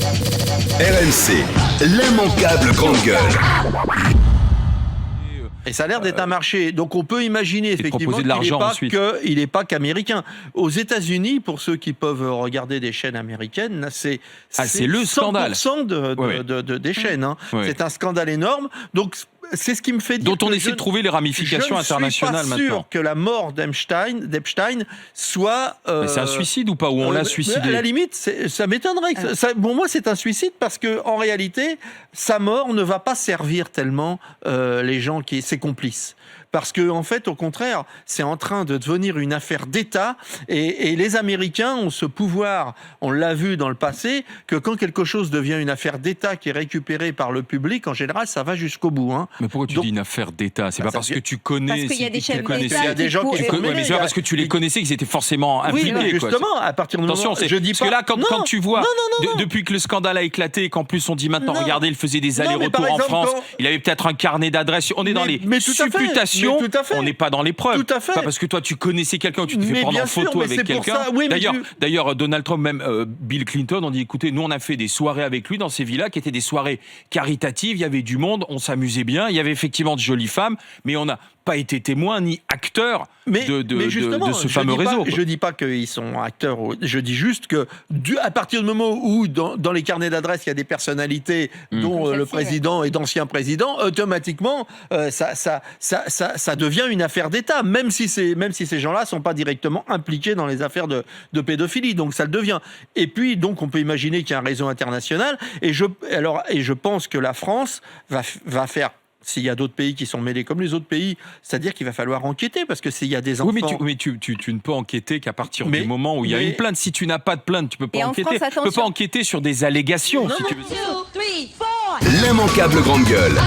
RMC, l'immanquable grande gueule. Et ça a l'air d'être un marché. Donc on peut imaginer effectivement qu'il n'est pas qu'américain. Aux États-Unis, pour ceux qui peuvent regarder des chaînes américaines, c'est le scandale 100% des chaînes. Hein. Ouais. C'est un scandale énorme. Donc c'est ce qui me fait dire dont on essaie de trouver les ramifications internationales maintenant. Je ne suis pas sûr que la mort d'Epstein soit... c'est un suicide ou pas? Ou on l'a suicidé? À la limite, ça m'étonnerait. Pour moi, c'est un suicide parce qu'en réalité, sa mort ne va pas servir tellement les gens ses complices. Parce que, en fait, au contraire, c'est en train de devenir une affaire d'État et les Américains ont ce pouvoir, on l'a vu dans le passé, que quand quelque chose devient une affaire d'État qui est récupérée par le public, en général, ça va jusqu'au bout. Hein. Mais pourquoi tu dis une affaire d'État? C'est pas parce que tu connais... Parce qu'il y a des chefs d'État il y a des gens qui sont mais c'est pas parce que tu les connaissais qu'ils étaient forcément impliqués. Oui, justement, à partir du moment... Attention, parce que là, quand tu vois, depuis que le scandale a éclaté, qu'en plus on dit maintenant, regardez, il faisait des allers-retours en France, il avait peut-être un carnet d'adresses, on est dans les supputations, on n'est pas dans les preuves. Tout à fait. Pas parce que toi tu connaissais quelqu'un, tu te fais prendre en photo avec quelqu'un. D'ailleurs, Donald Trump, même Bill Clinton, on dit écoutez, nous on a fait des soirées avec lui dans ces villas qui étaient des soirées caritatives, il y avait du monde, on s'amusait bien, il y avait effectivement de jolies femmes, mais on n'a pas été témoin ni acteur de ce fameux réseau. Je dis pas qu'ils sont acteurs, je dis juste que à partir du moment où dans les carnets d'adresses il y a des personnalités dont le président et d'anciens présidents, automatiquement ça devient une affaire d'État, même si ces gens-là sont pas directement impliqués dans les affaires de pédophilie, donc ça le devient. Et puis donc on peut imaginer qu'il y a un réseau international et je pense que la France va faire. S'il y a d'autres pays qui sont mêlés comme les autres pays, c'est-à-dire qu'il va falloir enquêter parce que s'il y a des enfants... Oui, mais tu ne peux enquêter qu'à partir du moment où il y a une plainte. Si tu n'as pas de plainte, tu ne peux pas enquêter. Tu ne peux pas enquêter sur des allégations. Si tu veux. L'immanquable grande gueule.